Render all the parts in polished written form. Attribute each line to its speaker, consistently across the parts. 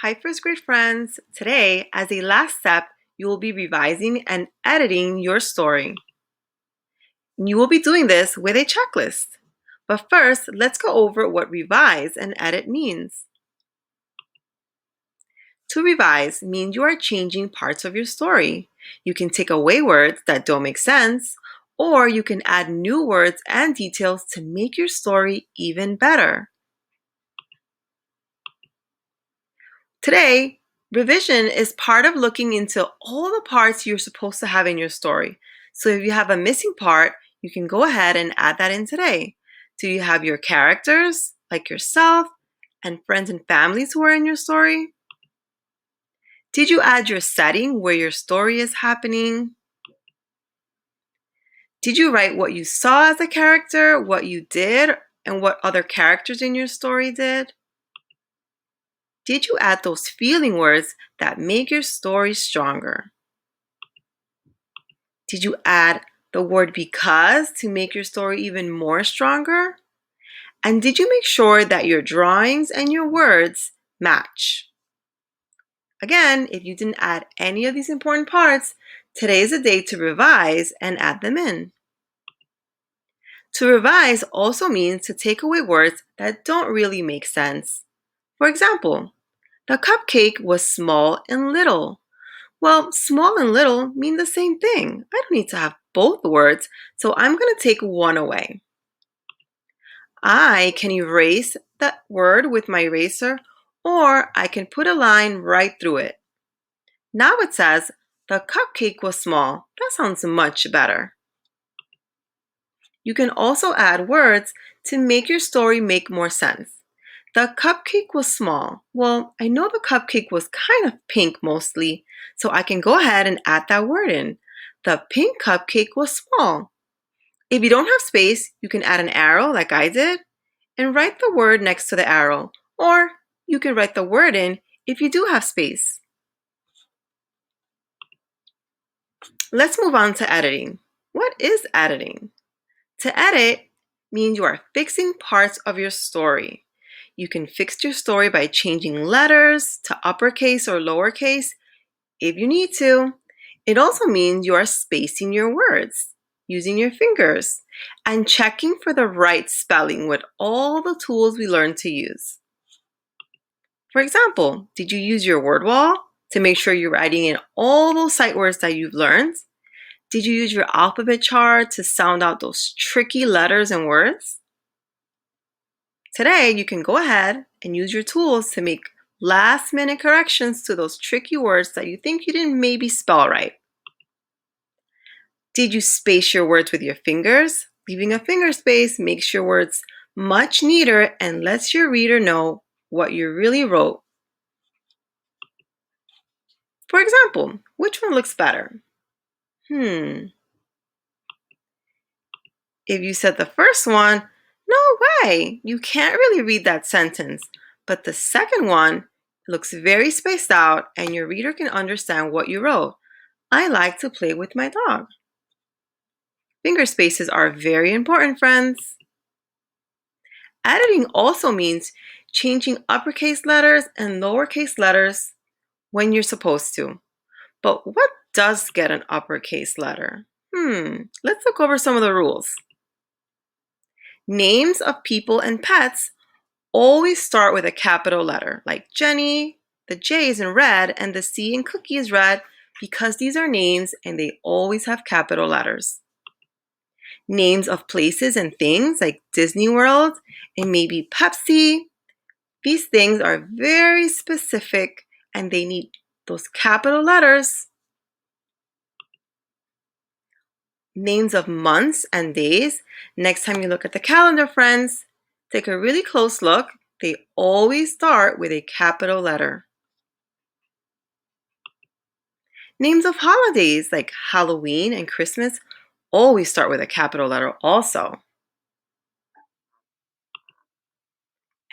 Speaker 1: Hi, first grade friends. Today, as a last step, you will be revising and editing your story. You will be doing this with a checklist. But first, let's go over what revise and edit means. To revise means you are changing parts of your story. You can take away words that don't make sense, or you can add new words and details to make your story even better. Today, revision is part of looking into all the parts you're supposed to have in your story. So if you have a missing part, you can go ahead and add that in today. Do you have your characters, like yourself, and friends and families who are in your story? Did you add your setting where your story is happening? Did you write what you saw as a character, what you did, and what other characters in your story did? Did you add those feeling words that make your story stronger? Did you add the word because to make your story even more stronger? And did you make sure that your drawings and your words match? Again, if you didn't add any of these important parts, today is a day to revise and add them in. To revise also means to take away words that don't really make sense. For example, the cupcake was small and little. Well, small and little mean the same thing. I don't need to have both words, so I'm going to take one away. I can erase that word with my eraser, or I can put a line right through it. Now it says, the cupcake was small. That sounds much better. You can also add words to make your story make more sense. The cupcake was small. Well, I know the cupcake was kind of pink mostly, so I can go ahead and add that word in. The pink cupcake was small. If you don't have space, you can add an arrow like I did and write the word next to the arrow, or you can write the word in if you do have space. Let's move on to editing. What is editing? To edit means you are fixing parts of your story. You can fix your story by changing letters to uppercase or lowercase if you need to. It also means you are spacing your words, using your fingers, and checking for the right spelling with all the tools we learned to use. For example, did you use your word wall to make sure you're writing in all those sight words that you've learned? Did you use your alphabet chart to sound out those tricky letters and words? Today, you can go ahead and use your tools to make last-minute corrections to those tricky words that you think you didn't maybe spell right. Did you space your words with your fingers? Leaving a finger space makes your words much neater and lets your reader know what you really wrote. For example, which one looks better? If you said the first one, no way, you can't really read that sentence. But the second one looks very spaced out and your reader can understand what you wrote. I like to play with my dog. Finger spaces are very important, friends. Editing also means changing uppercase letters and lowercase letters when you're supposed to. But what does get an uppercase letter? Let's look over some of the rules. Names of people and pets always start with a capital letter, like Jenny. The J is in red and the C in cookie is red because these are names and they always have capital letters. Names of places and things like Disney World and maybe Pepsi. These things are very specific and they need those capital letters. Names of months and days. Next time you look at the calendar, friends, take a really close look. They always start with a capital letter. Names of holidays like Halloween and Christmas always start with a capital letter also.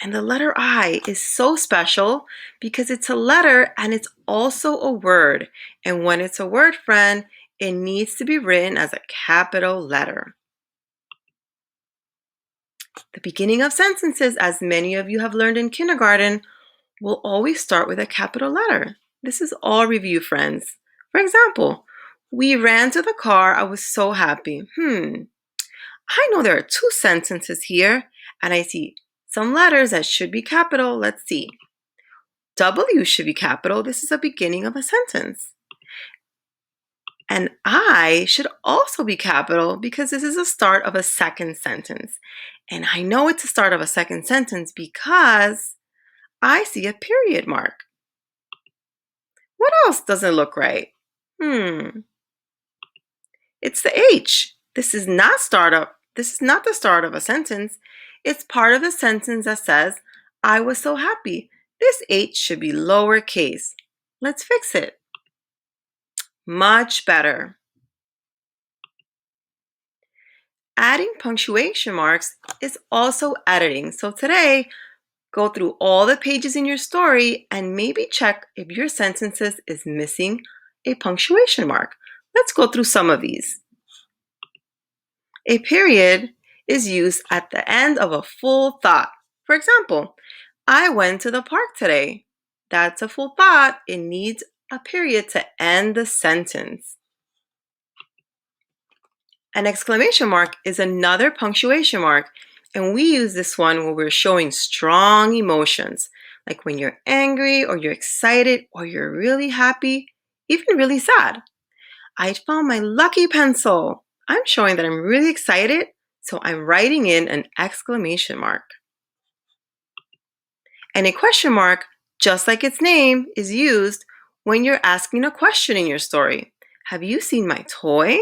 Speaker 1: And the letter I is so special because it's a letter and it's also a word. And when it's a word, friend, it needs to be written as a capital letter. The beginning of sentences, as many of you have learned in kindergarten, will always start with a capital letter. This is all review, friends. For example, we ran to the car. I was so happy. I know there are two sentences here, and I see some letters that should be capital. Let's see. W should be capital. This is the beginning of a sentence. And I should also be capital because this is the start of a second sentence. And I know it's the start of a second sentence because I see a period mark. What else doesn't look right? It's the H. This is not the start of a sentence. It's part of the sentence that says, I was so happy. This H should be lowercase. Let's fix it. Much better. Adding punctuation marks is also editing. So today, go through all the pages in your story and maybe check if your sentences is missing a punctuation mark. Let's go through some of these. A period is used at the end of a full thought. For example, I went to the park today. That's a full thought. It needs a period to end the sentence. An exclamation mark is another punctuation mark, and we use this one when we're showing strong emotions, like when you're angry or you're excited or you're really happy, even really sad. I found my lucky pencil. I'm showing that I'm really excited, so I'm writing in an exclamation mark. And a question mark, just like its name, is used when you're asking a question in your story. Have you seen my toy?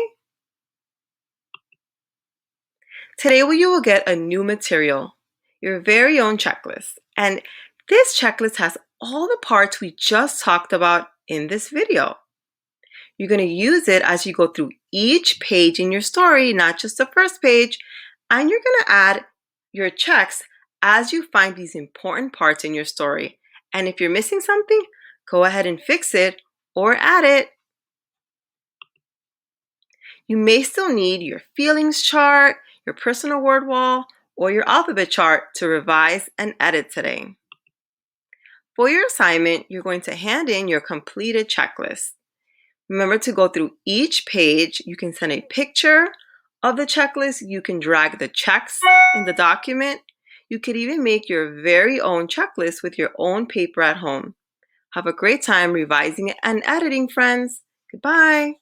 Speaker 1: Today you will get a new material, your very own checklist. And this checklist has all the parts we just talked about in this video. You're going to use it as you go through each page in your story, not just the first page, and you're going to add your checks as you find these important parts in your story. And if you're missing something, go ahead and fix it or add it. You may still need your feelings chart, your personal word wall, or your alphabet chart to revise and edit today. For your assignment, you're going to hand in your completed checklist. Remember to go through each page. You can send a picture of the checklist. You can drag the checks in the document. You could even make your very own checklist with your own paper at home. Have a great time revising and editing, friends. Goodbye.